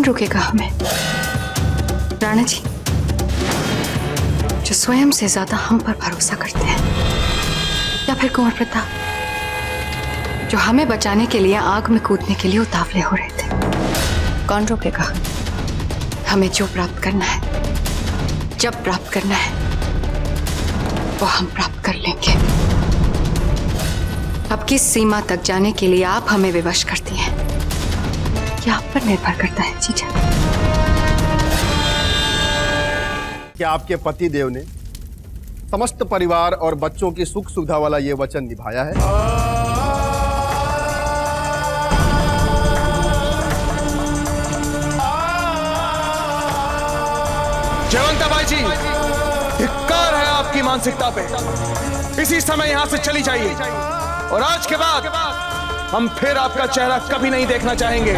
रोकेगा हमें? राणा जी, जो स्वयं से ज्यादा हम पर भरोसा करते हैं, या फिर कुंवर प्रताप, जो हमें बचाने के लिए आग में कूदने के लिए उतावले हो रहे थे? कौन रोकेगा? हमें जो प्राप्त करना है, जब प्राप्त करना है, वो हम प्राप्त कर लेंगे। अब किस सीमा तक जाने के लिए आप हमें विवश करती हैं, यह आप पर निर्भर करता है जीजा। क्या आपके पति देव ने समस्त परिवार और बच्चों की सुख सुविधा वाला ये वचन निभाया है? जयवंताबाई जी, धिक्कार है आपकी मानसिकता पे। इसी समय यहां से चली जाइए और आज के बाद हम फिर आपका चेहरा कभी नहीं देखना चाहेंगे।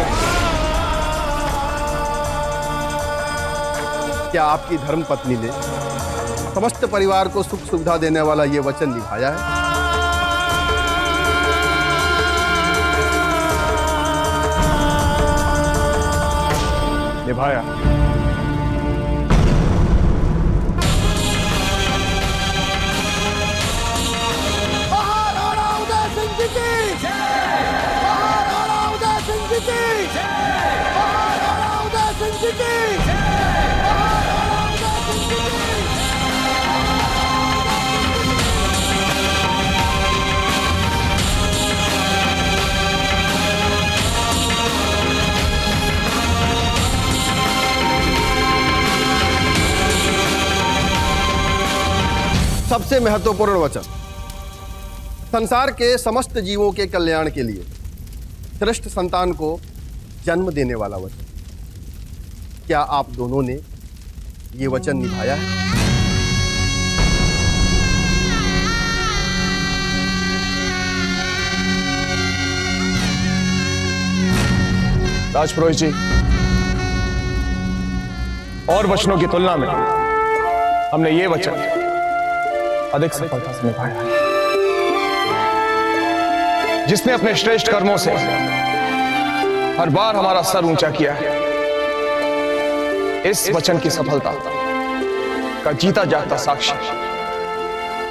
क्या आपकी धर्म पत्नी ने समस्त परिवार को सुख सुविधा देने वाला ये वचन निभाया है? निभाया। सबसे महत्वपूर्ण वचन, संसार के समस्त जीवों के कल्याण के लिए श्रेष्ठ संतान को जन्म देने वाला वचन। क्या आप दोनों ने ये वचन निभाया है? राजपुरोहित जी, और वचनों की तुलना में हमने ये वचन अधिक सफलता से निभाया है। जिसने अपने श्रेष्ठ कर्मों से हर बार हमारा सर ऊंचा किया है, इस वचन की सफलता का जीता जागता साक्षी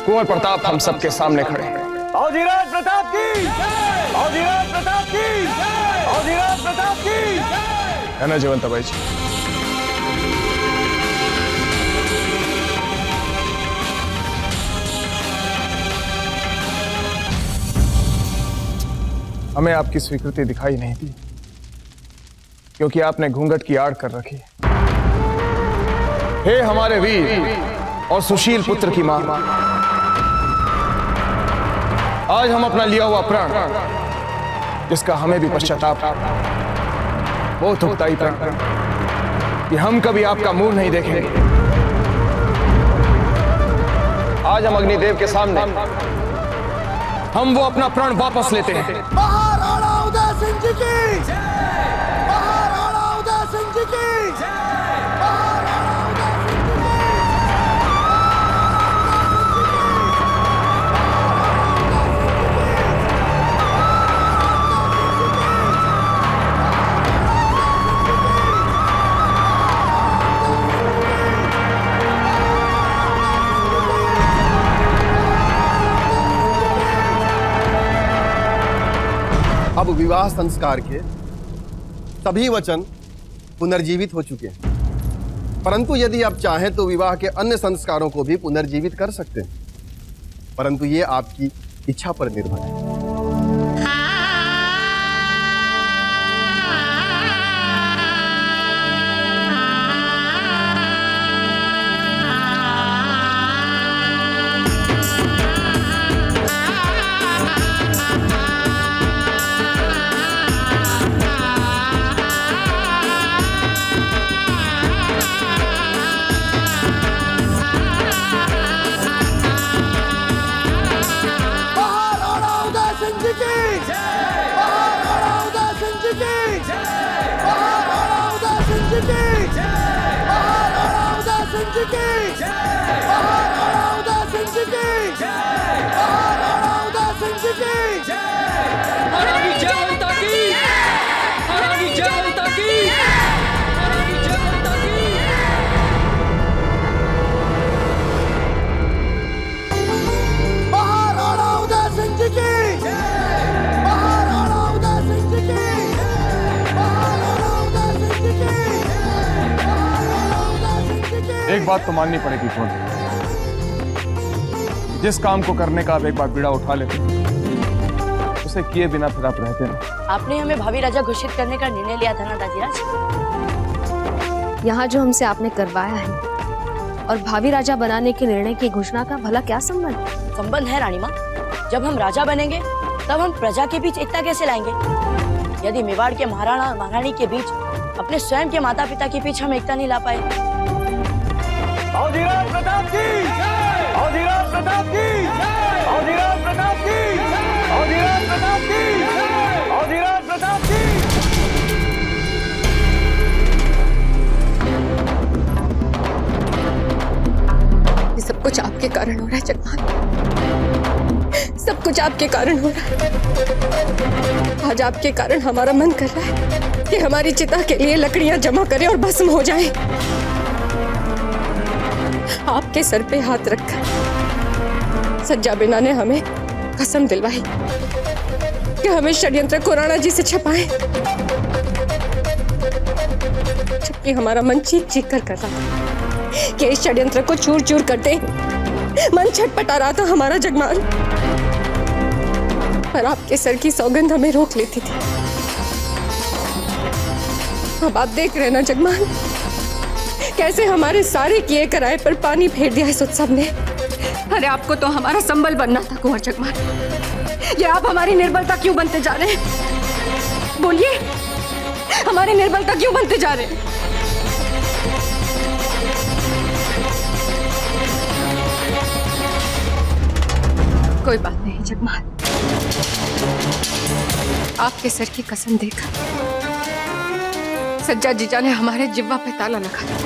कुंवर प्रताप हम सबके सामने खड़े हैं। औधीराज प्रताप की, औधीराज प्रताप की, औधीराज प्रताप की। है ना जयवंताबाई जी? हमें आपकी स्वीकृति दिखाई नहीं दी क्योंकि आपने घूंघट की आड़ कर रखी। हे हमारे वीर और सुशील पुत्र की मां, आज हम अपना लिया हुआ प्राण, जिसका हमें भी पश्चाताप, वो थुकताई प्राण कि हम कभी आपका मुंह नहीं देखेंगे। आज हम अग्निदेव के सामने हम वो अपना प्राण वापस लेते हैं। महाराणा उदय सिंह जी की, महाराणा उदय सिंह जी की, महाराणा उदय सिंह जी की। अब विवाह संस्कार के सभी वचन पुनर्जीवित हो चुके हैं, परंतु यदि आप चाहें तो विवाह के अन्य संस्कारों को भी पुनर्जीवित कर सकते हैं, परंतु ये आपकी इच्छा पर निर्भर है। एक बात तो माननी पड़ेगी कौन, जिस काम को करने का आप एक बार बीड़ा उठा लेते उसे किए बिना फिर आप रहते ना। आपने हमें भावी राजा घोषित करने का निर्णय लिया था ना दादीराज। यहाँ जो हमसे आपने करवाया है और भावी राजा बनाने के निर्णय की घोषणा का भला क्या संबंध? संबंध है रानी माँ। जब हम राजा बनेंगे तब हम प्रजा के बीच एकता कैसे लाएंगे? यदि मेवाड़ के महाराणा और महारानी के बीच, अपने स्वयं के माता पिता के बीच हम एकता नहीं ला पाए। औधीराज प्रताप की जय! औधीराज प्रताप की जय! औधीराज प्रताप की जय! औधीराज प्रताप की जय! औधीराज प्रताप की। ये सब कुछ आपके कारण हो रहा है जगमान, सब कुछ आपके कारण हो रहा है। आज आपके कारण हमारा मन कर रहा है कि हमारी चिता के लिए लकड़ियां जमा करें और भस्म हो जाएं। आपके सर पे हाथ रखकर सज्जा बिना ने हमें कसम दिलवाई कि हमें षड्यंत्र को राणा जी से छुपाएं, जबकि हमारा मन चीख चीख कर रहा था कि इस षड्यंत्र को चूर चूर कर दे। मन छटपटा रहा था हमारा जगमान, पर आपके सर की सौगंध हमें रोक लेती थी। अब आप देख रहे ना जगमान, कैसे हमारे सारे किए कराए पर पानी फेर दिया इस उत्सव ने। अरे आपको तो हमारा संबल बनना था कुंवर जगमान, ये आप हमारी निर्बलता क्यों बनते जा रहे हैं? बोलिए, हमारी निर्बलता क्यों बनते जा रहे हैं? कोई बात नहीं जगमान, आपके सर की कसम देकर सज्जा जीजा ने हमारे जिब्वा पे ताला लगा दिया,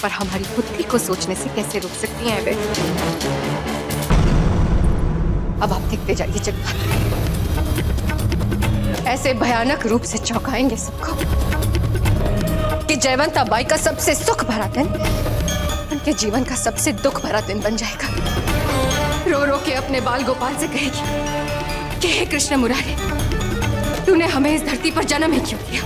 पर हमारी बुद्धि को सोचने से कैसे रोक सकती हैं बेटी? अब आप देखते जाइए जगमान, ऐसे भयानक रूप से चौंकाएंगे सबको कि जयवंता बाई का सबसे सुख भरा दिन उनके जीवन का सबसे दुख भरा दिन बन जाएगा। रो रो के अपने बाल गोपाल से कहेगी कि हे कृष्ण मुरारी, तूने हमें इस धरती पर जन्म ही क्यों दिया?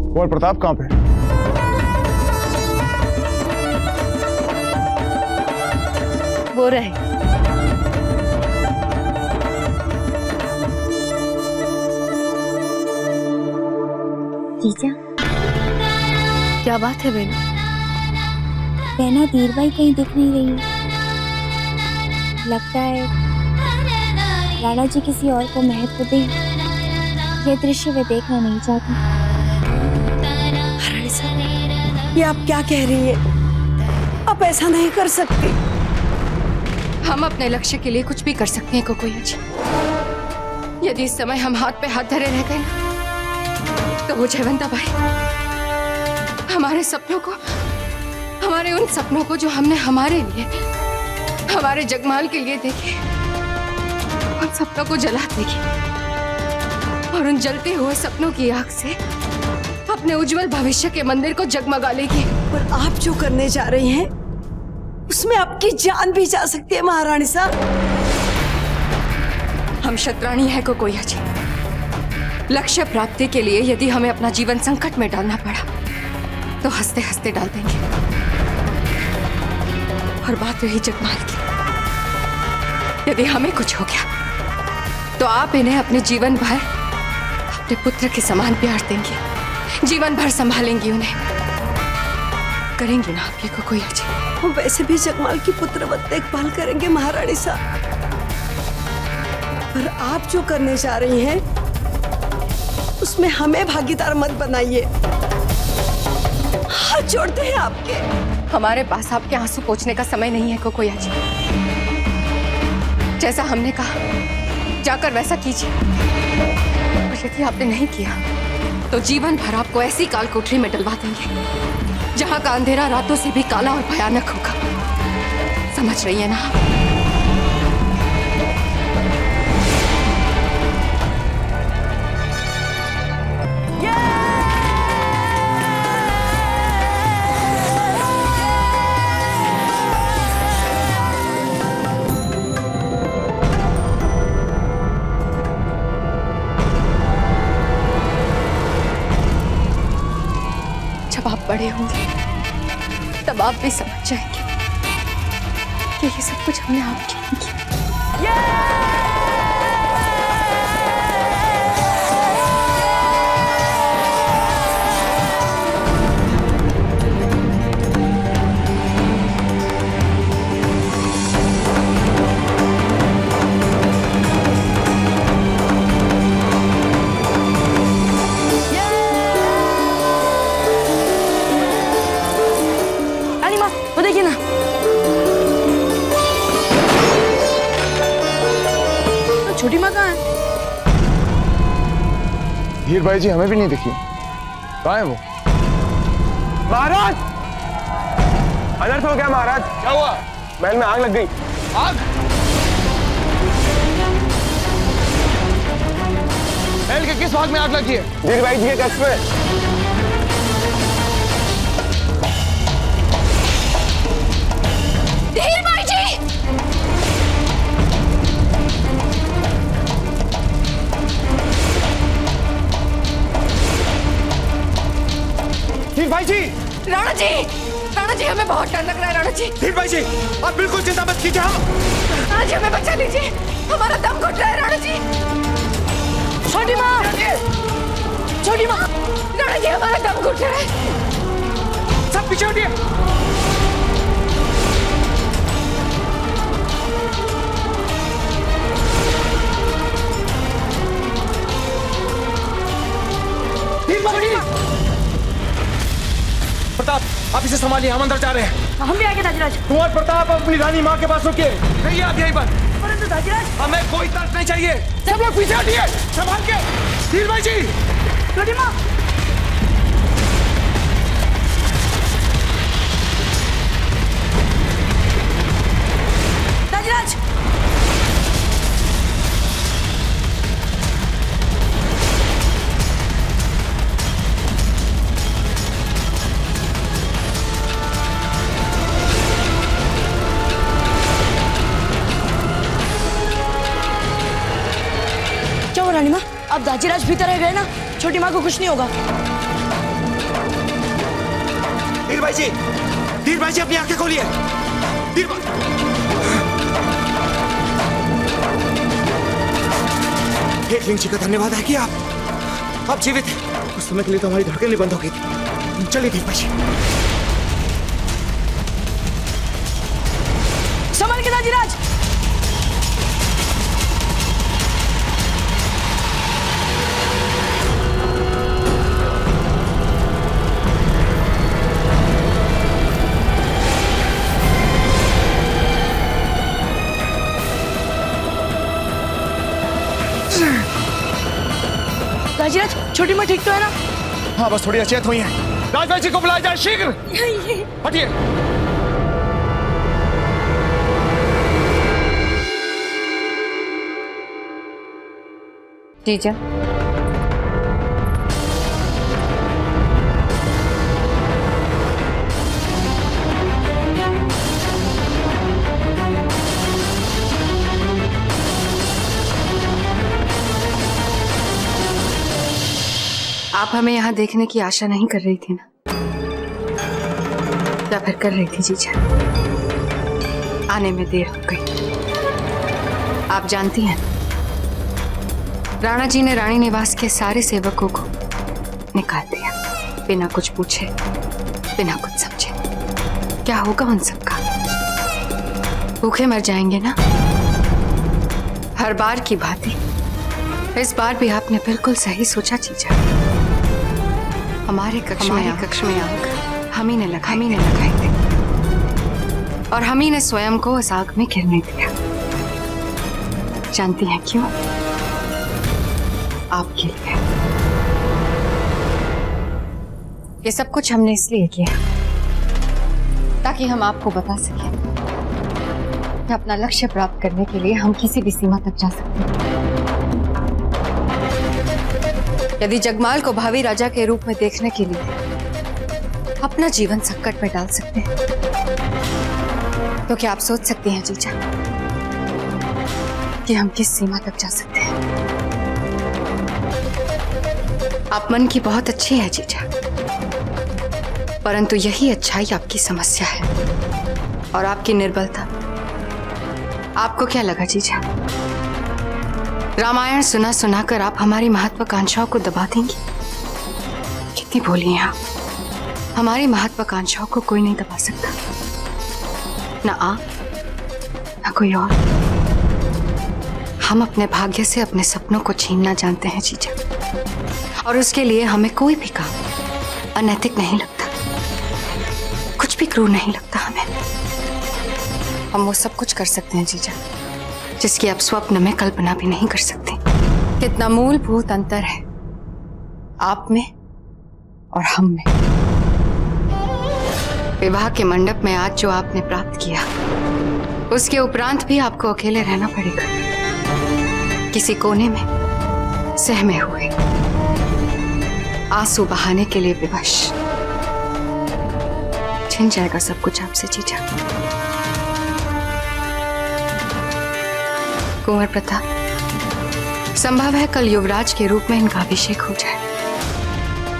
कुंवर प्रताप कहाँ पे? वो रहे। जीजा, क्या बात है बेना? बहना धीरबाई कहीं दिख नहीं रही है। लगता है राणा जी किसी और को महत्व दे, ये दृश्य वे देखना नहीं चाहती। रानी साहब, ये आप क्या कह रही हैं? आप ऐसा नहीं कर सकती। हम अपने लक्ष्य के लिए कुछ भी कर सकते हैं कोकोया जी। यदि इस समय हम हाथ पे हाथ धरे रह गए तो वो जयवंता बाई हमारे सपनों को, हमारे उन सपनों को जो हमने हमारे लिए, हमारे जगमाल के लिए देखे, उन सपनों को जला देगी और उन जलते हुए सपनों की आग से अपने उज्जवल भविष्य के मंदिर को जगमगा लेगी। और आप जो करने जा रही हैं उसमें आपकी जान भी जा सकती है महारानी साहब। हम शतरानी है कोकोया जी। लक्ष्य प्राप्ति के लिए यदि हमें अपना जीवन संकट में डालना पड़ा तो हंसते हंसते डाल देंगे। और बात रही जगमाल की, यदि हमें कुछ हो गया तो आप इन्हें अपने जीवन भर अपने पुत्र के समान प्यार देंगे, जीवन भर संभालेंगी उन्हें। करेंगी ना आप ये कोकोया जी? हम वैसे भी जगमाल की पुत्रवत देखभाल करेंगे महारानी साहब, पर आप जो करने जा रही हैं उसमें हमें भागीदार मत बनाइए। हाथ जोड़ते हैं आपके। हमारे पास आपके आंसू पोंछने का समय नहीं है कोकोया जी। जैसा हमने कहा जाकर वैसा कीजिए, और यदि आपने नहीं किया तो जीवन भर आपको ऐसी काल कोठरी में डलवा देंगे जहां का अंधेरा रातों से भी काला और भयानक होगा। समझ रही है ना? बड़े होंगे तब आप भी समझ जाएंगे कि ये सब कुछ हमने आपके लिए किया। रानी माँ वो देखिए ना, तो छोटी माँ कहाँ है? हीर भाई जी हमें भी नहीं दिखी, कहाँ है वो? महाराज अनर्थ हो गया महाराज। क्या हुआ? महल में आग लग गई। आग? महल के किस भाग में आग लगी है? धीर भाई जी के कक्ष में। धीर भाई जी! धीर भाई जी! राणा जी! राणा जी हमें बहुत डर लग रहा है राणा जी। धीर भाई जी आप बिल्कुल चिंता मत कीजिए, हम राणा जी हमें बचा लीजिए, हमारा दम घुट रहा है राणा जी। छोटी माँ, छोटी माँ, राणा जी हमारा दम घुट रहा है। सब पीछे हटिए। धीर भाई जी! प्रताप आप इसे संभालिए, हम अंदर जा रहे हैं। हम भी आगे दाजीराज। कुंवर प्रताप अपनी रानी माँ के पास रुकिए। नहीं आप यहीं पर। परंतु दाजीराज हमें कोई तर्क नहीं चाहिए, सब लोग पीछे हटिए, संभाल के। धीर भाई जी! छोटी माँ, दाजीराज क्या हुआ रानी माँ? अब दाजीराज भीतर रह गए ना, छोटी माँ को कुछ नहीं होगा। धीर भाई जी! धीर भाई जी अपनी आंखें खोलिए। धीर भाई हेकलिंग जी का धन्यवाद है कि आप जीवित हैं। उस समय के लिए तो हमारी धड़कन नहीं बंद हो गई थी। चलिए धीर भाई जी। संभल के दाजीराज। दाजीराज छोटी माँ ठीक तो है ना? हाँ बस थोड़ी अचेत हुई है। राज भाई जी को बुलाया जाए शीघ्र। हटिए। जीजा आप हमें यहाँ देखने की आशा नहीं कर रही थी ना, या फिर कर रही थी जीजा? आने में देर हो गई। आप जानती हैं राणा जी ने रानी निवास के सारे सेवकों को निकाल दिया, बिना कुछ पूछे, बिना कुछ समझे। क्या होगा उन सबका? भूखे मर जाएंगे ना। हर बार की भांति इस बार भी आपने बिल्कुल सही सोचा जीजा। हमारे कक्ष में आग हम ही ने लगाई थी और हम ही ने स्वयं को उस आग में गिरने दिया। जानती हैं क्यों? आपके लिए। ये सब कुछ हमने इसलिए किया ताकि हम आपको बता सकें कि अपना लक्ष्य प्राप्त करने के लिए हम किसी भी सीमा तक जा सकते हैं। यदि जगमाल को भावी राजा के रूप में देखने के लिए अपना जीवन संकट में डाल सकते हैं, तो क्या आप सोच सकती हैं जीजा कि हम किस सीमा तक जा सकते हैं? आप मन की बहुत अच्छी है जीजा, परंतु यही अच्छाई आपकी समस्या है और आपकी निर्बलता। आपको क्या लगा जीजा, रामायण सुना सुना कर आप हमारी महत्वाकांक्षाओं को दबा देंगी? कितनी भोली हैं आप। हमारी महत्वाकांक्षाओं को कोई नहीं दबा सकता, ना आप ना कोई और। हम अपने भाग्य से अपने सपनों को छीनना जानते हैं जीजा, और उसके लिए हमें कोई भी काम अनैतिक नहीं लगता, कुछ भी क्रूर नहीं लगता हमें। हम वो सब कुछ कर सकते हैं जीजा जिसकी आप स्वप्न में कल्पना भी नहीं कर सकते। कितना मूलभूत अंतर है आप में और हम में। विवाह के मंडप में आज जो आपने प्राप्त किया, उसके उपरांत भी आपको अकेले रहना पड़ेगा, किसी कोने में सहमे हुए, आंसू बहाने के लिए विवश। छिन जाएगा सब कुछ आपसे जीजा। कुंवर प्रताप, संभव है कल युवराज के रूप में इनका अभिषेक हो जाए,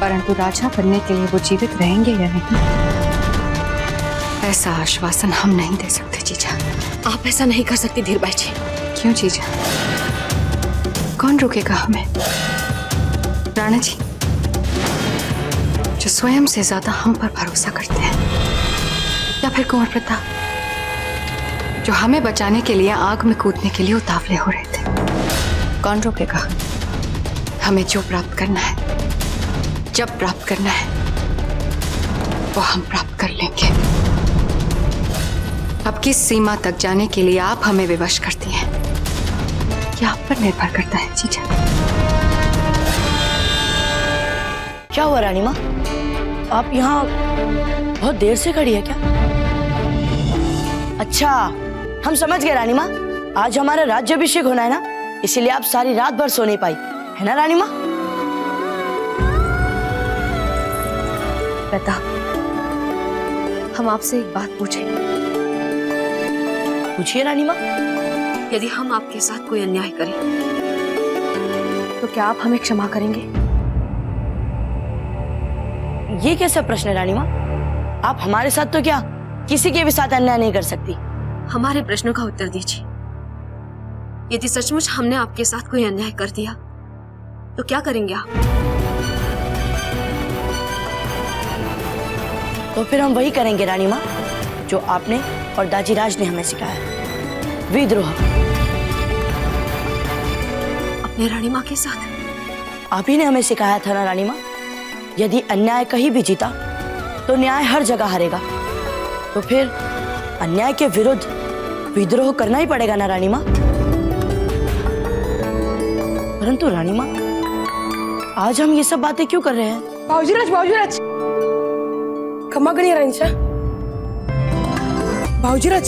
परंतु राजा बनने के लिए वो जीवित रहेंगे या नहीं, ऐसा आश्वासन हम नहीं दे सकते जीजा। आप ऐसा नहीं कर सकती धीरबाई जी। क्यों जीजा, कौन रोकेगा हमें? राणा जी, जो स्वयं से ज्यादा हम पर भरोसा करते हैं, या फिर कुंवर प्रताप जो हमें बचाने के लिए आग में कूदने के लिए उतावले हो रहे थे। कौन रोकेगा हमें? जो प्राप्त करना है, जब प्राप्त करना है, वो हम प्राप्त कर लेंगे। अब किस सीमा तक जाने के लिए आप हमें विवश करती हैं, यह आप पर निर्भर करता है जीजा। क्या हुआ रानी माँ, आप यहाँ बहुत देर से खड़ी है क्या? अच्छा, हम समझ गए रानी माँ, आज हमारा राज्याभिषेक होना है ना, इसीलिए आप सारी रात भर सो नहीं पाई, है ना रानी माँ? प्रताप, हम आपसे एक बात पूछेंगे। पूछिए रानी माँ। यदि हम आपके साथ कोई अन्याय करें तो क्या आप हमें क्षमा करेंगे? ये कैसा प्रश्न है रानी माँ? आप हमारे साथ तो क्या किसी के भी साथ अन्याय नहीं कर सकती। हमारे प्रश्नों का उत्तर दीजिए। यदि सचमुच हमने आपके साथ कोई अन्याय कर दिया तो क्या करेंगे आप? तो फिर हम वही करेंगे रानी माँ जो आपने और दाजीराज ने हमें सिखाया, विद्रोह। अपने रानी माँ के साथ? आप ही ने हमें सिखाया था ना रानी माँ, यदि अन्याय कहीं भी जीता तो न्याय हर जगह हारेगा, तो फिर अन्याय के विरुद्ध विद्रोह करना ही पड़ेगा ना रानी माँ। परंतु रानी माँ, आज हम ये सब बातें क्यों कर रहे हैं? बाबूजीराज, क्षमा करिए रानी साहब। बाबूजीराज,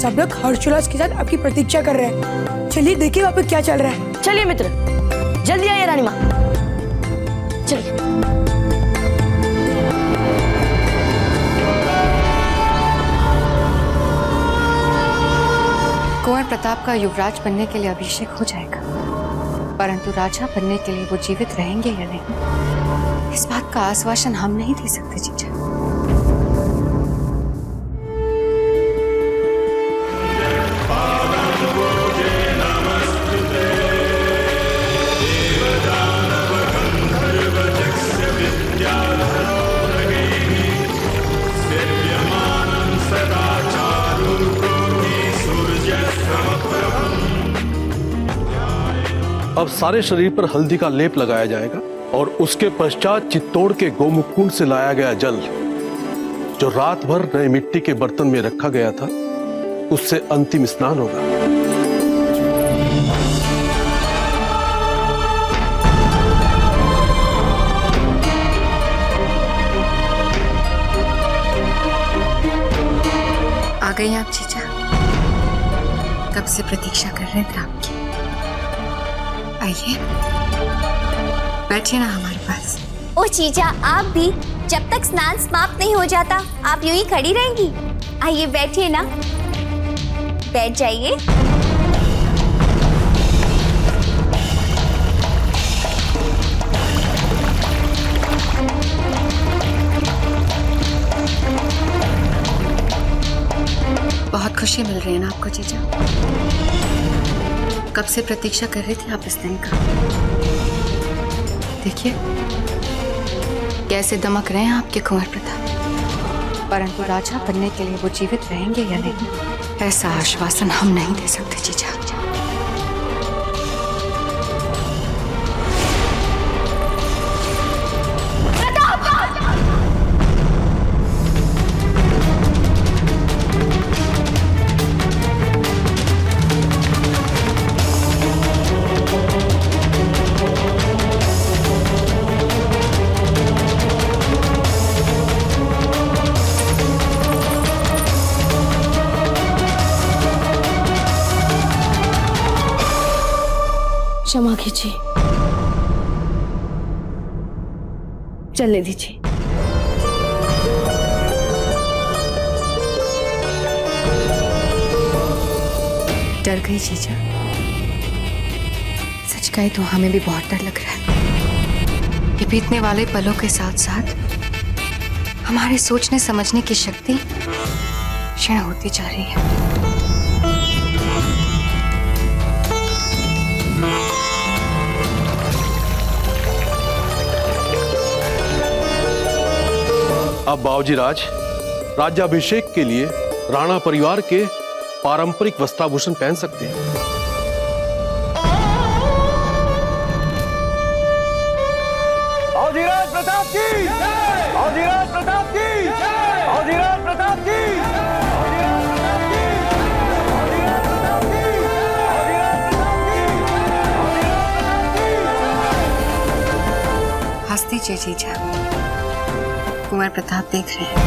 सब लोग हर्षोल्लास के साथ आपकी प्रतीक्षा कर रहे हैं। चलिए देखिए वहाँ पे क्या चल रहा है। चलिए मित्र, जल्दी आइए रानी माँ, चलिए। कुंवर प्रताप का युवराज बनने के लिए अभिषेक हो जाएगा, परंतु राजा बनने के लिए वो जीवित रहेंगे या नहीं, इस बात का आश्वासन हम नहीं दे सकते जीजा। अब सारे शरीर पर हल्दी का लेप लगाया जाएगा और उसके पश्चात चित्तौड़ के गोमुख कुंड से लाया गया जल, जो रात भर नए मिट्टी के बर्तन में रखा गया था, उससे अंतिम स्नान होगा। आ गई आप जीजा, कब से प्रतीक्षा कर रहे थे आपकी। आइए, बैठिए ना हमारे पास। ओ जीजा, आप भी जब तक स्नान समाप्त नहीं हो जाता आप यूं ही खड़ी रहेंगी? आइए बैठिए ना, बैठ जाइए। खुशी मिल रही है ना आपको जीजा? कब से प्रतीक्षा कर रही थी आप इस दिन का। देखिए कैसे दमक रहे हैं आपके कुंवर प्रताप, परंतु राजा बनने के लिए वो जीवित रहेंगे या नहीं, ऐसा आश्वासन हम नहीं दे सकते जीजा। क्षमा कीजिए, चलने दीजिए। डर गई जीजा? सच कहे तो हमें भी बहुत डर लग रहा है। ये बीतने वाले पलों के साथ साथ हमारे सोचने समझने की शक्ति क्षीण होती जा रही है। अब बाबूजी राज राज्याभिषेक के लिए राणा परिवार के पारंपरिक वस्त्राभूषण पहन सकते हैं। औधीराज प्रताप की जय! औधीराज प्रताप की जय! औधीराज प्रताप की जय! औधीराज प्रताप की जय! औधीराज प्रताप की जय! औधीराज प्रताप की जय! हंस दीजिए जीजा, कुंवर प्रताप देख रहे हैं।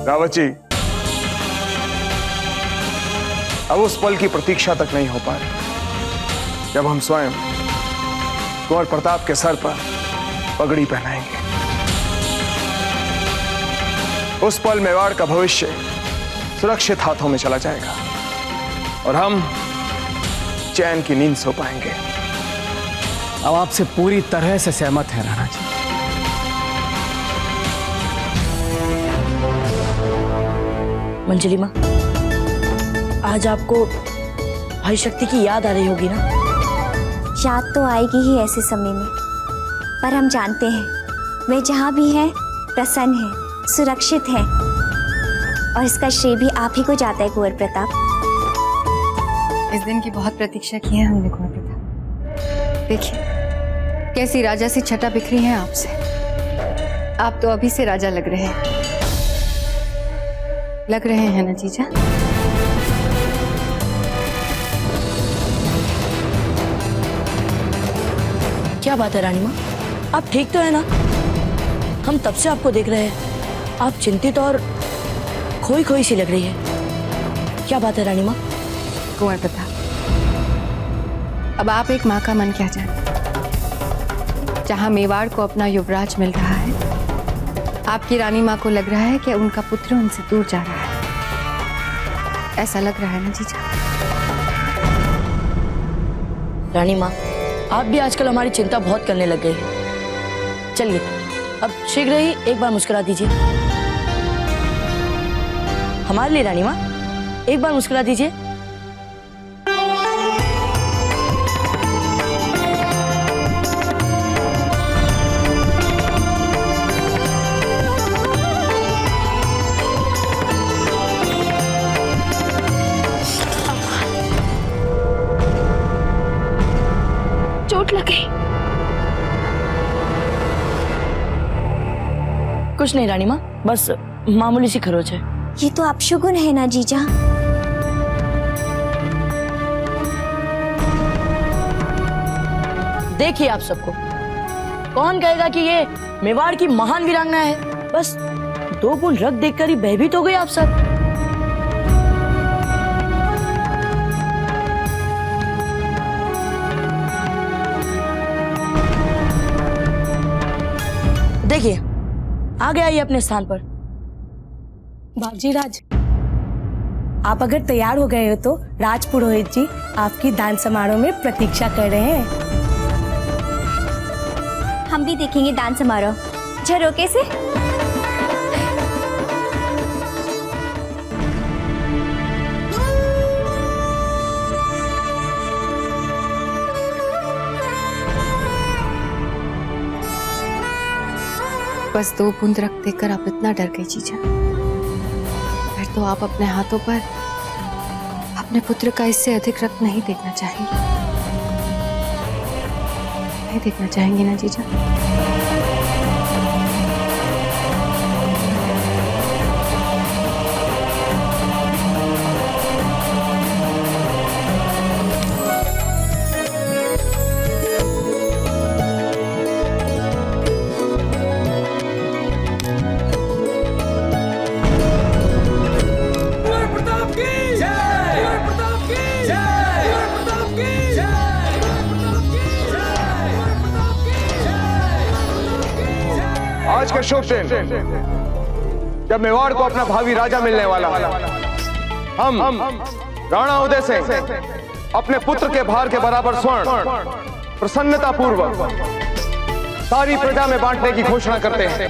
रावत जी, अब उस पल की प्रतीक्षा तक नहीं हो पा रही जब हम स्वयं कुंवर प्रताप के सर पर पगड़ी पहनाएंगे। उस पल मेवाड़ का भविष्य सुरक्षित हाथों में चला जाएगा और हम चैन की नींद सो पाएंगे। अब आपसे पूरी तरह से सहमत है राणा जी। मंजली माँ, आज आपको भाई शक्ति की याद आ रही होगी ना? याद तो आएगी ही ऐसे समय में, पर हम जानते हैं वे जहाँ भी हैं प्रसन्न हैं, सुरक्षित हैं, और इसका श्रेय भी आप ही को जाता है कुंवर प्रताप। इस दिन की बहुत प्रतीक्षा की है हमने कुंवर प्रताप। देखिए कैसी राजा सी छटा बिखरी है आपसे। आप तो अभी से राजा लग रहे हैं ना जीजा? क्या बात है रानी माँ, आप ठीक तो है ना? हम तब से आपको देख रहे हैं, आप चिंतित और खोई खोई सी लग रही है। क्या बात है रानी माँ? कुंवर प्रताप, अब आप एक माँ का मन क्या जाने। जहां मेवाड़ को अपना युवराज मिल रहा है, आपकी रानी माँ को लग रहा है कि उनका पुत्र उनसे दूर जा रहा है। ऐसा लग रहा है ना जीजा? रानी माँ, आप भी आजकल हमारी चिंता बहुत करने लग गए हैं। चलिए अब शीघ्र ही एक बार मुस्कुरा दीजिए हमारे लिए। रानी माँ, एक बार मुस्कुरा दीजिए। चोट लगी? कुछ नहीं रानी माँ, बस मामूली सी खरोच है। ये तो अपशगुन है ना जीजा? देखिए आप सबको, कौन कहेगा कि ये मेवाड़ की महान वीरांगना है? बस 2 बूंद रक्त देखकर ही भयभीत हो गए आप सब। देखिए आ गया ये अपने स्थान पर। बाबूजी राज, आप अगर तैयार हो गए हो तो राज पुरोहित जी आपकी दान समारोह में प्रतीक्षा कर रहे हैं। हम भी देखेंगे दान समारोह। झरोके से। बस 2 बूंद रक्त देखकर आप इतना डर गई जीजा, फिर तो आप अपने हाथों पर अपने पुत्र का इससे अधिक रक्त नहीं देखना चाहेंगे। नहीं देखना चाहेंगे ना जीजा? आज के शुभ दिन जब मेवाड़ को अपना भावी राजा मिलने वाला है, हम राणा उदय सिंह अपने पुत्र के भार के बराबर स्वर्ण प्रसन्नता पूर्वक सारी प्रजा में बांटने की घोषणा करते हैं।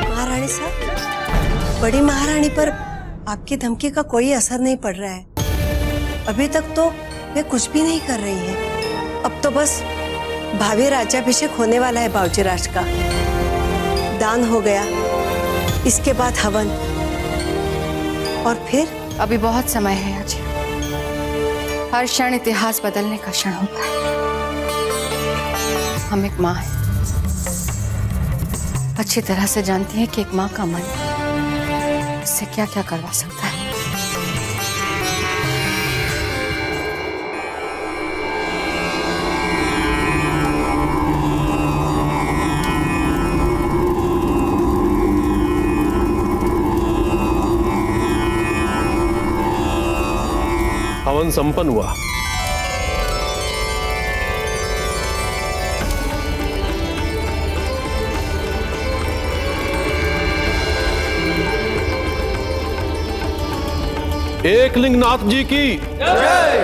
महारानी साहब, बड़ी महारानी पर आपकी धमकी का कोई असर नहीं पड़ रहा है। अभी तक तो वे कुछ भी नहीं कर रही है। अब तो बस भावी राज्याभिषेक होने वाला है बावजीराज का। दान हो गया, इसके बाद हवन, और फिर अभी बहुत समय है अजय। हर क्षण इतिहास बदलने का क्षण होता है। हम एक माँ हैं, अच्छी तरह से जानती हैं कि एक माँ का मन इससे क्या क्या करवा सकता है। हवन संपन्न हुआ। एकलिंगनाथ जी की जय।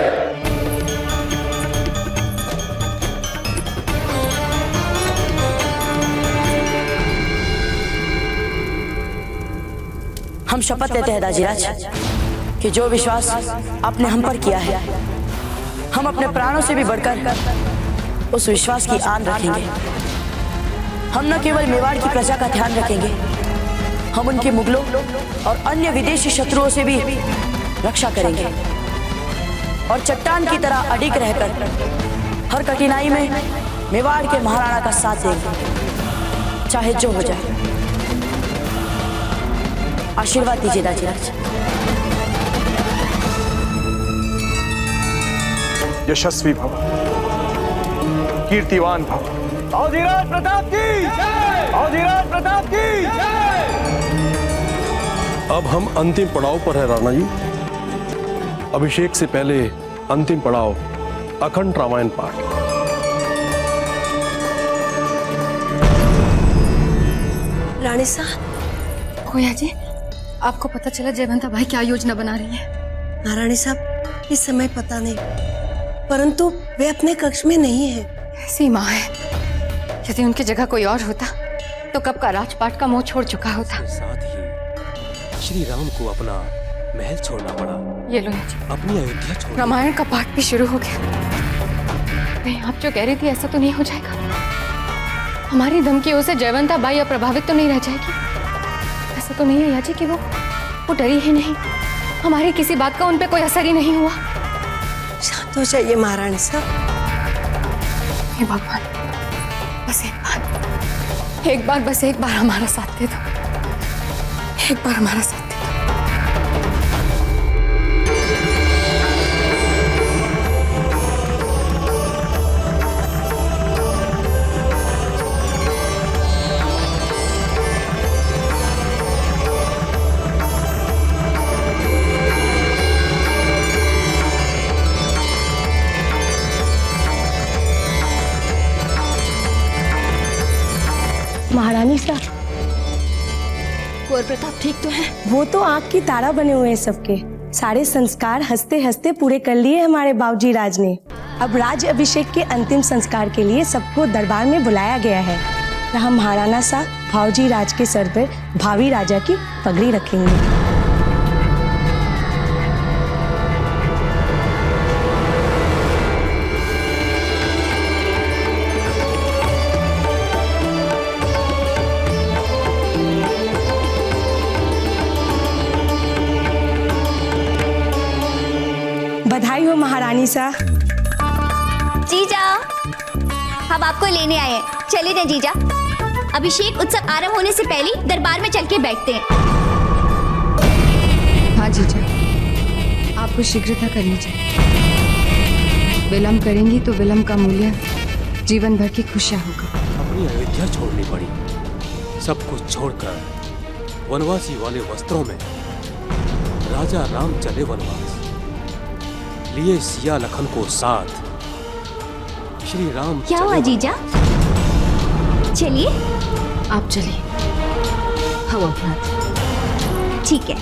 हम शपथ लेते हैं दाजीराज कि जो विश्वास आपने हम पर किया है, हम अपने प्राणों से भी बढ़कर उस विश्वास की आन रखेंगे। हम न केवल मेवाड़ की प्रजा का ध्यान रखेंगे, हम उनके मुगलों और अन्य विदेशी शत्रुओं से भी रक्षा करेंगे और चट्टान की तरह अडिग रहकर हर कठिनाई में मेवाड़ के महाराणा का साथ देंगे, चाहे जो हो जाए। आशीर्वाद दीजिए दाजीराज। यशस्वी भव, कीर्तिवान भव। बावजीराज प्रताप की जय। बावजीराज प्रताप की जय। अब हम अंतिम पड़ाव पर है राणा जी। अभिषेक से पहले अंतिम पड़ाव अखंड रामायण पाठ। रानी साहब। खोया जी, आपको पता चला जयवंता भाई क्या योजना बना रही है? महारानी साहब, इस समय पता नहीं, परंतु वे अपने कक्ष में नहीं है। ऐसी माँ है, यदि उनकी जगह कोई और होता तो कब का राजपाट का मोह छोड़ चुका होता। साथ ही श्री राम को अपना महल छोड़ना पड़ा। ये लो जी, अपनी अयोध्या छोड़। रामायण का पाठ भी शुरू हो गया। नहीं, आप जो कह रही थी ऐसा तो नहीं हो जाएगा? हमारी धमकियों से जयवंता बाई अप्रभावित तो नहीं रह जाएगी? ऐसा तो नहीं है याजी कि वो डरी ही नहीं, हमारी किसी बात का उन पे कोई असर ही नहीं हुआ? शांत हो जाइए महारानी साहब। हे भगवान, बस एक बार हमारा साथ दे दो। एक बार हमारा साथ दे दो। प्रताप ठीक तो है? वो तो आँख की तारा बने हुए हैं सबके। सारे संस्कार हंसते हंसते पूरे कर लिए हमारे बाबूजी राज ने। अब राज अभिषेक के अंतिम संस्कार के लिए सबको दरबार में बुलाया गया है। हम महाराणा साहब बाबूजी राज के सर पर भावी राजा की पगड़ी रखेंगे। बधाई हो महारानी साहब। जीजा, हम आपको लेने आए हैं। चलिए ना जीजा, अभिषेक उत्सव आरंभ होने से पहले दरबार में चल के बैठते हैं। हाँ जीजा, आपको शीघ्रता करनी चाहिए। विलंब करेंगी तो विलंब का मूल्य जीवन भर की खुशियाँ होगा। अपनी अयोध्या छोड़नी पड़ी, सब कुछ छोड़कर वनवासी वाले वस्त्रों में राजा राम चले वनवास, लिए सिया लखन को साथ। श्री राम क्या हुआ जीजा? चलिए। आप चलिए, हम अपना। ठीक है।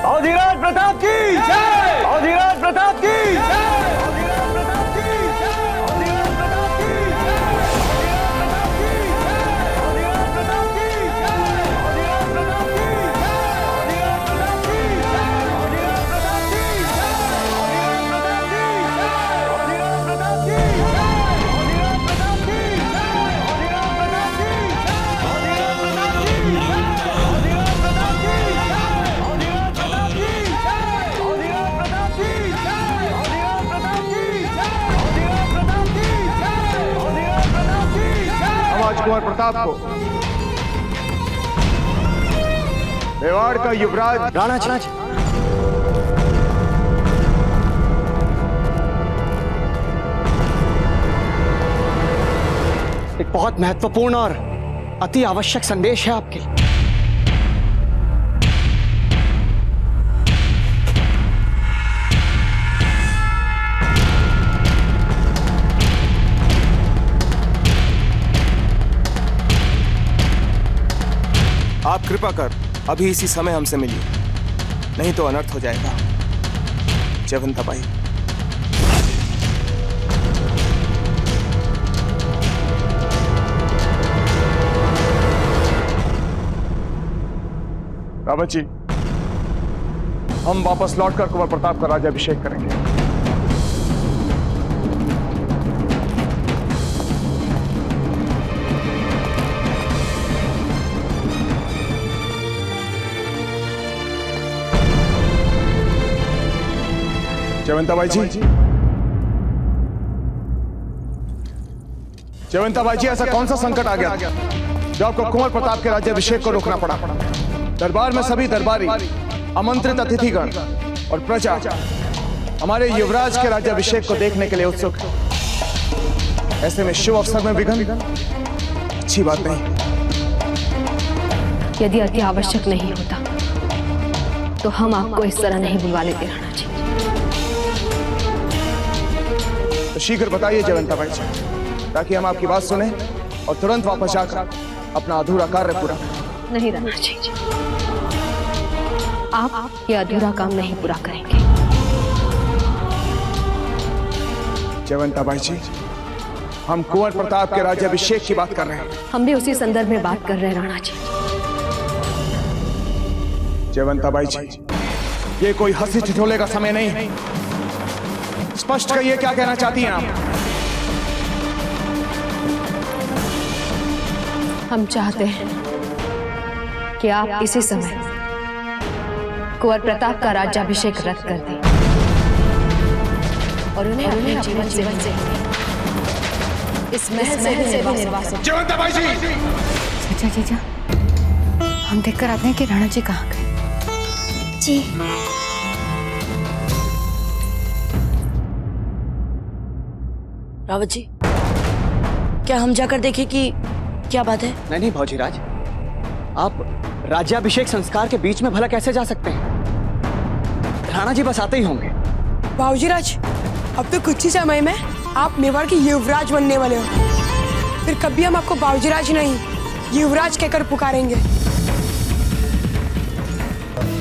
अवधीराज प्रताप की जय! अवधीराज प्रताप की जय! अवधीराज प्रताप की जय! अवधीराज प्रताप की जय! अवधीराज प्रताप की जय! अवधीराज प्रताप की जय! अवधीराज प्रताप की जय! अवधीराज प्रताप की जय! अवधीराज प्रताप की जय! अवधीराज प्रताप की जय! अवधीराज प्रताप की जय! अवधीराज प्रताप की हम आज कुंवर प्रताप को मेवाड़ का युवराज राणा जी, एक बहुत महत्वपूर्ण और अति आवश्यक संदेश है आपके लिए। आप कृपा कर अभी इसी समय हमसे मिलिए, नहीं तो अनर्थ हो जाएगा। जयवंताबाई। रावत जी, हम वापस लौटकर कुंवर प्रताप का राज्याभिषेक करेंगे। जयवंताबाई जी, जयवंताबाई जी, ऐसा कौन सा संकट आ गया जो आपको कुंवर प्रताप के राज्याभिषेक को रोकना पड़ा? दरबार में सभी दरबारी, आमंत्रित अतिथिगण और प्रजा हमारे युवराज के राज्याभिषेक को देखने के लिए उत्सुक है। ऐसे में शुभ अवसर में विघ्न अच्छी बात नहीं। यदि अति आवश्यक नहीं होता तो हम आपको इस तरह नहीं बुलवा लेते राणा जी। तो शीघ्र बताइए जयवंताबाई जी, ताकि हम आपकी बात सुने और तुरंत वापस जाकर अपना अधूरा कार्य पूरा करें। नहीं राणा जी, आप ये अधूरा काम नहीं पूरा करेंगे। जयवंताबाई जी, हम कुंवर प्रताप के राज्याभिषेक की बात कर रहे हैं। हम भी उसी संदर्भ में बात कर रहे हैं राणा जी। जयवंताबाई जी, ये कोई हंसी ठिठोले का समय नहीं है। स्पष्ट कहिए, क्या कहना चाहती हैं आप? हम चाहते हैं कि आप इसी समय कुंवर प्रताप का राज्याभिषेक रद्द कर दें और उन्हें अपने जीवन से इस महल से निर्वासित। जयवंताबाई जी! चाचा जीजा, हम देखकर आते हैं कि राणा जी कहाँ गए। जी रावत जी, क्या हम जाकर देखें कि क्या बात है? नहीं भौजीराज, आप राज्याभिषेक संस्कार के बीच में भला कैसे जा सकते हैं? राणा जी बस आते ही होंगे। बाबूजीराज, अब तो कुछ ही समय में आप मेवाड़ के युवराज बनने वाले हो। फिर कभी हम आपको बाबूजीराज नहीं, युवराज कहकर पुकारेंगे।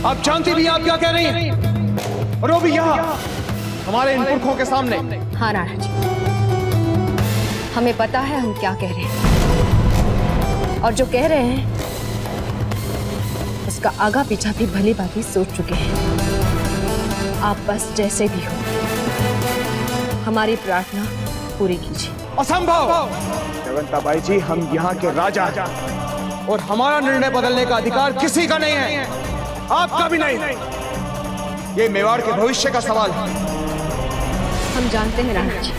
आप जानती भी आप क्या कह रही हैं? और वो भी यहाँ हमारे इन पुरखों के सामने। हाँ राणा जी, हमें पता है हम क्या कह रहे हैं, और जो कह रहे हैं उसका आगा पीछा भी भली भांति सोच चुके हैं। आप बस जैसे भी हो हमारी प्रार्थना पूरी कीजिए। असंभव! जयवंताबाई जी, हम यहाँ के राजा हैं और हमारा निर्णय बदलने का अधिकार किसी का नहीं है, आपका भी नहीं। ये मेवाड़ के भविष्य का सवाल है। हम जानते हैं राणा जी,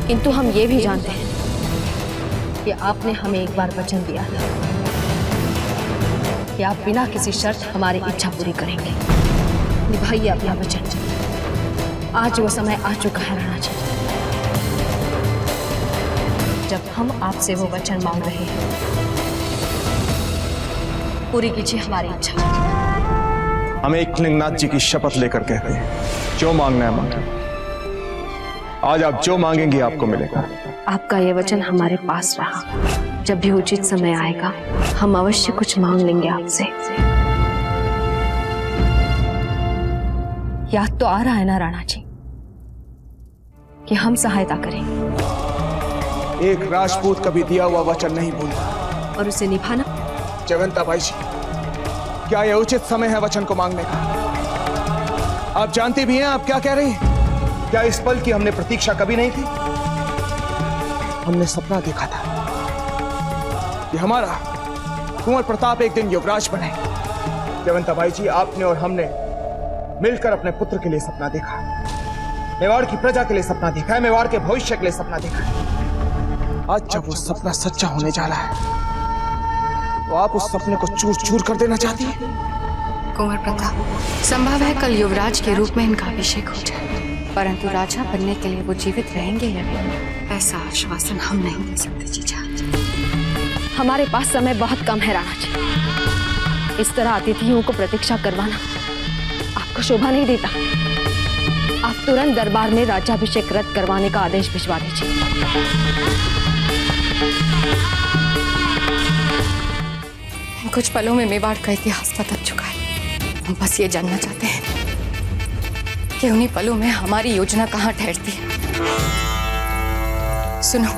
किंतु हम ये भी जानते हैं कि आपने हमें एक बार वचन दिया था कि आप बिना किसी शर्त हमारी इच्छा पूरी करेंगे। निभाइए अपना वचन। आज वो समय आ चुका है राणा जी, जब हम आपसे वो वचन मांग रहे हैं। पूरी कीजिए हमारी इच्छा। हम एकलिंगनाथ जी की शपथ लेकर कहते हैं, जो मांगना है मांगे। आज आप जो मांगेंगे आपको मिलेगा। आपका ये वचन हमारे पास रहा, जब भी उचित समय आएगा हम अवश्य कुछ मांग लेंगे आपसे। याद तो आ रहा है ना राणा जी कि हम सहायता करें। एक राजपूत कभी दिया हुआ वचन नहीं भूलता, और उसे निभाना। जयवंताबाई जी, क्या यह उचित समय है वचन को मांगने का? आप जानती भी हैं आप क्या कह रही हैं? क्या इस पल की हमने प्रतीक्षा कभी नहीं की? हमने सपना देखा था कि हमारा कुंवर प्रताप एक दिन युवराज बने। जयवंताबाई जी, आपने और हमने मिलकर अपने पुत्र के लिए सपना देखा, मेवाड़ की प्रजा के लिए सपना देखा है, मेवाड़ के भविष्य के लिए सपना देखा है। आज जब वो सपना सच्चा होने जा रहा है तो आप उस सपने को चूर चूर कर देना चाहती हैं? कुंवर प्रताप, संभव है कल युवराज के रूप में इनका अभिषेक हो जाए, परंतु राजा बनने के लिए वो जीवित रहेंगे या नहीं, ऐसा आश्वासन हम नहीं दे सकते जीजा। हमारे पास समय बहुत कम है राणा जी। इस तरह अतिथियों को प्रतीक्षा करवाना आपको शोभा नहीं देता। आप तुरंत दरबार में राज्याभिषेक रद्द करवाने का आदेश भिजवा दीजिए। कुछ पलों में मेवाड़ का इतिहास बदल चुका है। हम बस ये जानना चाहते हैं कि उन्हीं पलों में हमारी योजना कहाँ ठहरती है। सुनो,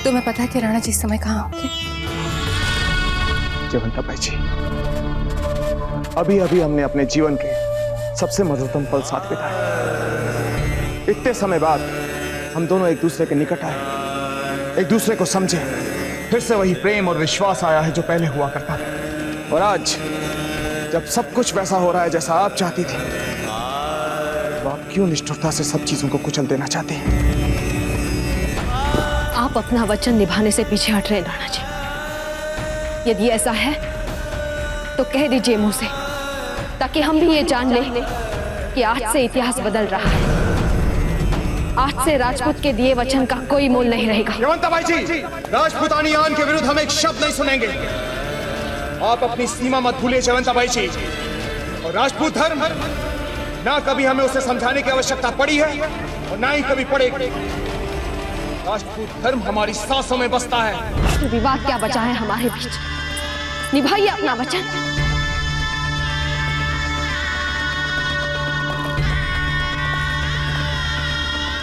तुम्हें पता है कि राणा जी इस समय कहाँ होंगे? जयवंताबाई जी, अभी अभी हमने अपने जीवन के सबसे मधुरतम पल साथ बिताए। इतने समय बाद हम दोनों एक दूसरे के निकट आए, एक दूसरे को समझे, फिर से वही प्रेम और विश्वास आया है जो पहले हुआ करता था। और आज जब सब कुछ वैसा हो रहा है जैसा आप चाहती थी, तो आप क्यों निष्ठुरता से सब चीजों को कुचल देना चाहते हैं? आप अपना वचन निभाने से पीछे हट रहे हैं राणा जी। यदि ऐसा है तो कह दीजिए मुंह से, ताकि हम भी ये जान लें कि आज से इतिहास बदल रहा है। आज से राजपूत के दिए वचन का कोई मोल नहीं रहेगा। जयवंताबाई जी, राजपूतानी आन के विरुद्ध हम एक शब्द नहीं सुनेंगे। आप अपनी सीमा मत भूलिए जयवंताबाई जी। और राजपूत धर्म, ना कभी हमें उसे समझाने की आवश्यकता पड़ी है और ना ही कभी पड़ेगी। राजपूत धर्म हमारी सांसों में बसता है। तो विवाद क्या बचा है हमारे बीच? निभाइए अपना वचन।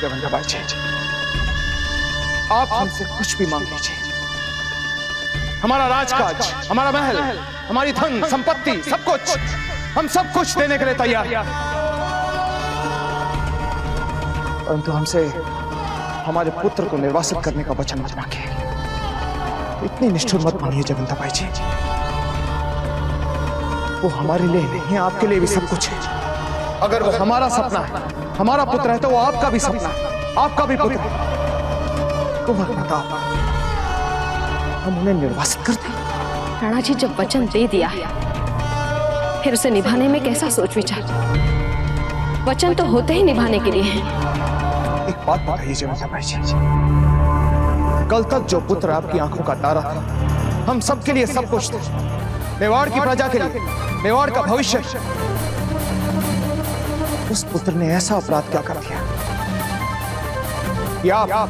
जयवंताबाई जी, आप हमसे कुछ भी मांग लीजिए। हमारा राजकाज, हमारा महल, हमारी धन संपत्ति, सब कुछ, हम सब कुछ देने के लिए तैयार हैं। परंतु हमसे हमारे पुत्र को निर्वासित करने का वचन मत मांगिए। इतनी निष्ठुर मत बनिए जयवंताबाई जी। वो हमारे लिए नहीं, आपके लिए भी सब कुछ है। अगर वो हमारा सपना है, हमारा पुत्र है, तो वो आपका भी सपना है, आपका भी पुत्र है। कुंवर प्रताप, हम उन्हें निर्वासित कर दें? राणा जी, जब वचन दे दिया है फिर उसे निभाने में कैसा सोच विचार? वचन तो होते ही निभाने के लिए हैं। एक बात बताइए जयवंता बाई जी, कल तक जो पुत्र आपकी आंखों का तारा था, हम सबके लिए सब कुछ थे, मेवाड़ की प्रजा के लिए, मेवाड़ का भविष्य, उस पुत्र ने ऐसा अपराध क्या कर दिया कि आप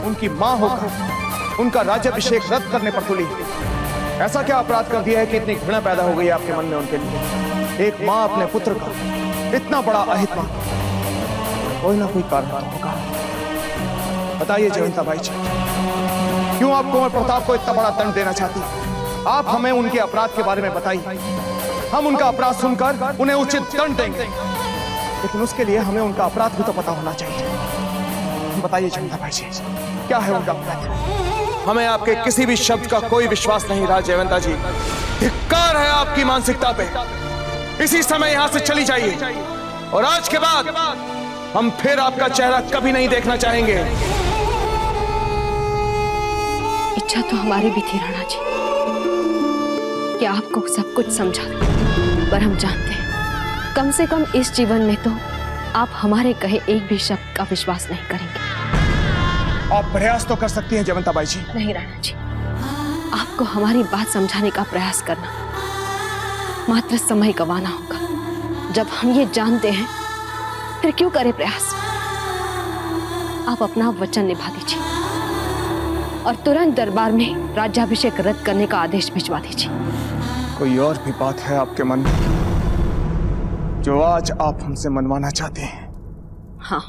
उनकी मां होकर उनका राज्याभिषेक रद्द करने पर तुली? ऐसा क्या अपराध कर दिया है कि इतनी घृणा पैदा हो गई आपके मन में उनके लिए? एक मां अपने पुत्र को इतना बड़ा अहित मान, कोई ना कोई कारण होगा। बताइए जयवंता बाई जी, क्यों आप कुंवर प्रताप को इतना बड़ा दंड देना चाहती हैं? आप हमें उनके अपराध के बारे में बताइए, हम उनका अपराध सुनकर उन्हें उचित दंड देंगे, लेकिन उसके लिए हमें उनका अपराध भी तो पता होना चाहिए। बताइए जयवंता बाई जी, क्या है उनका अपराध? हमें आपके किसी भी शब्द का कोई विश्वास नहीं रहा जयवंता जी। धिक्कार है आपकी मानसिकता पे। इसी समय यहां से चली जाइए और आज के बाद हम फिर आपका चेहरा कभी नहीं देखना चाहेंगे। इच्छा तो हमारी भी थी राणा जी कि आपको सब कुछ समझा दें, पर हम जानते हैं कम से कम इस जीवन में तो आप हमारे कहे एक भी शब्द का विश्वास नहीं करेंगे। आप प्रयास तो कर सकती हैं जयवंता बाई जी। नहीं राणा जी, आपको हमारी बात समझाने का प्रयास करना मात्र समय गंवाना होगा। जब हम ये जानते हैं फिर क्यों करें प्रयास? आप अपना वचन निभा दीजिए और तुरंत दरबार में राज्याभिषेक रद्द करने का आदेश भिजवा दीजिए। कोई और भी बात है आपके मन में जो आज आप हमसे मनवाना चाहते हैं? हाँ,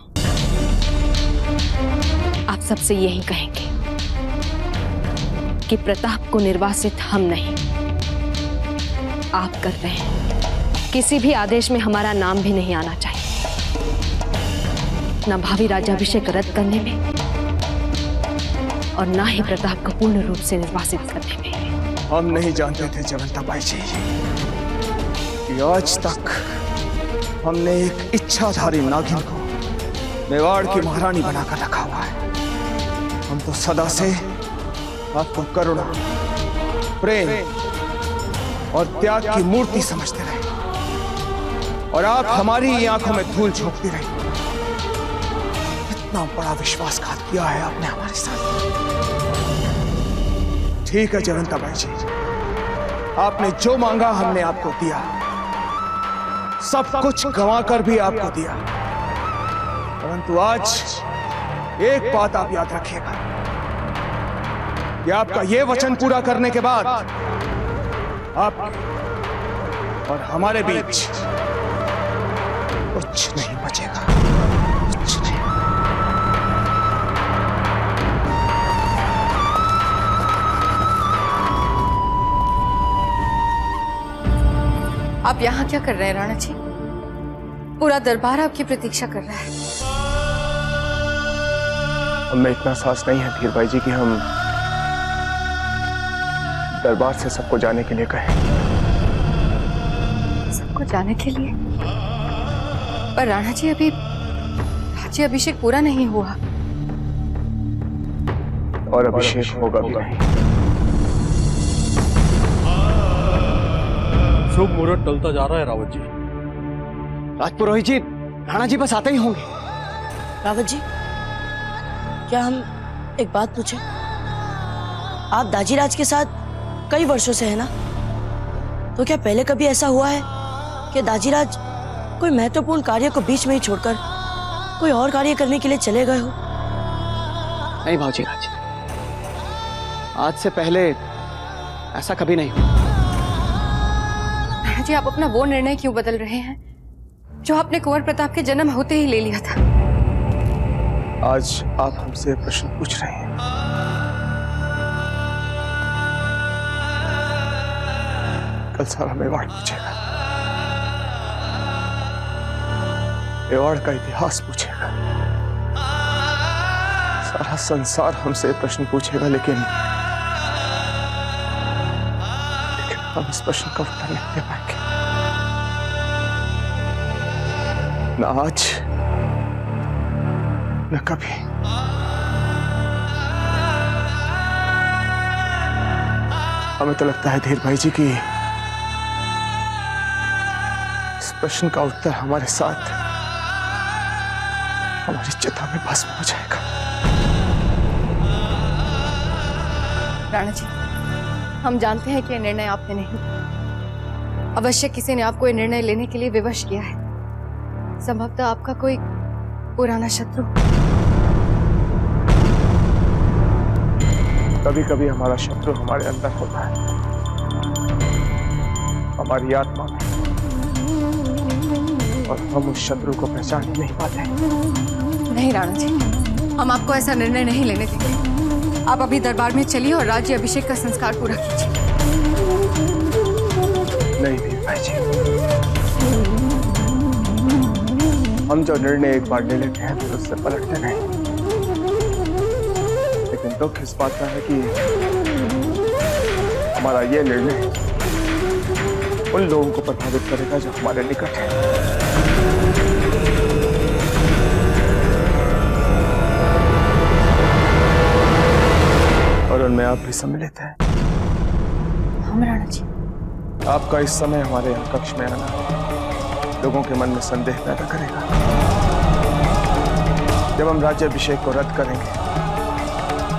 आप सबसे यही कहेंगे कि प्रताप को निर्वासित हम नहीं, आप कर रहे हैं। किसी भी आदेश में हमारा नाम भी नहीं आना चाहिए, न भावी राज्याभिषेक रद्द करने में और ना ही प्रताप को पूर्ण रूप से निर्वासित करने में। हम नहीं जानते थे जयवंता बाई जी कि आज तक हमने एक इच्छाधारी नागिन को मेवाड़ की महारानी बनाकर रखा हुआ है। हम तो सदा से आपको करुणा, प्रेम और त्याग की मूर्ति समझते रहे और आप हमारी ही आंखों में धूल झोंकती रही। इतना बड़ा विश्वासघात किया है आपने हमारे साथ। ठीक है जयवंता बाई जी, आपने जो मांगा हमने आपको दिया, सब कुछ गंवाकर भी आपको दिया, परंतु आज एक बात आप याद रखिएगा कि आपका यह वचन पूरा करने के बाद आप और हमारे बीच कुछ नहीं बचेगा, कुछ नहीं। आप यहाँ क्या कर रहे हैं राणा जी? पूरा दरबार आपकी प्रतीक्षा कर रहा है। हमें इतना साहस नहीं है धीर भाई जी कि हम दरबार से सबको जाने के लिए कहें। सबको जाने के लिए? पर राणा जी, अभी राज्याभिषेक पूरा नहीं हुआ और अभिषेक होगा भी नहीं। शुभ मुहूर्त टलता जा रहा है रावत जी। राजपुरोहित जी, राणा जी बस आते ही होंगे। रावत जी, क्या हम एक बात पूछें? आप दाजीराज के साथ कई वर्षों से है ना, तो क्या पहले कभी ऐसा हुआ है कि दाजीराज कोई महत्वपूर्ण कार्य को बीच में ही छोड़कर कोई और कार्य करने के लिए चले गए हो? नहीं भाऊजी राज, आज से पहले ऐसा कभी नहीं हुआ। राणा जी, आप अपना वो निर्णय क्यों बदल रहे हैं जो आपने कुंवर प्रताप के जन्म होते ही ले लिया था? आज आप हमसे प्रश्न पूछ रहे हैं, कल सारा मेवाड़ पूछेगा, मेवाड़ का इतिहास पूछेगा, सारा संसार हमसे प्रश्न पूछेगा, लेकिन हम इस प्रश्न का उत्तर नहीं दे पाएंगे। न आज न कभी। हमें तो लगता है धीर भाई जी कि इस प्रश्न का उत्तर हमारे साथ हमारी चिता में भस्म हो जाएगा। राणा जी, हम जानते हैं कि यह निर्णय आपने नहीं, अवश्य किसी ने आपको यह निर्णय लेने के लिए विवश किया है। संभवतः आपका कोई पुराना शत्रु। कभी कभी हमारा शत्रु हमारे अंदर होता है, हमारी आत्मा में, और हम उस शत्रु को पहचान ही नहीं पाते। नहीं राणा जी, हम आपको ऐसा निर्णय नहीं लेने देंगे। आप अभी दरबार में चलिए और राज्य अभिषेक का संस्कार पूरा कीजिए। नहीं वीर भाई जी, हम जो निर्णय एक बार ले लेते हैं फिर उससे पलटते नहीं। लेकिन दुख इस बात का है कि हमारा ये निर्णय उन लोगों को प्रभावित करेगा जो हमारे निकट हैं। और उनमें आप भी सम्मिलित हैं। हम राणा जी, आपका इस समय हमारे यहाँ कक्ष में आना लोगों के मन में संदेह पैदा करेगा। जब हम राज्याभिषेक को रद्द करेंगे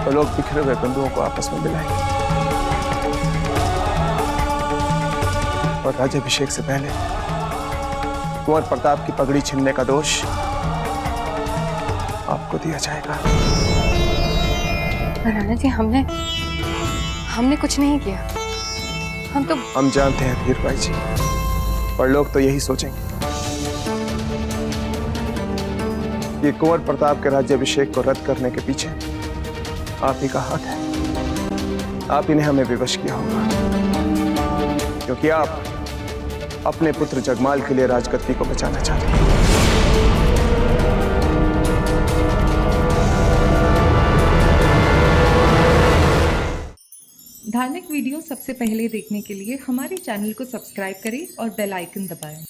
तो लोग बिखरे हुए बंधुओं को आपस में मिलाएंगे, और राज्याभिषेक से पहले कुंवर प्रताप की पगड़ी छीनने का दोष आपको दिया जाएगा। राणा जी, हमने कुछ नहीं किया। हम जानते हैं वीर भाई जी, और लोग तो यही सोचेंगे कि कुंवर प्रताप के राज्याभिषेक को रद्द करने के पीछे आप ही का हाथ है। आप ही ने हमें विवश किया होगा, क्योंकि आप अपने पुत्र जगमाल के लिए राजगद्दी को बचाना चाहते हैं। धार्मिक वीडियो सबसे पहले देखने के लिए हमारे चैनल को सब्सक्राइब करें और बेल आइकन दबाएं।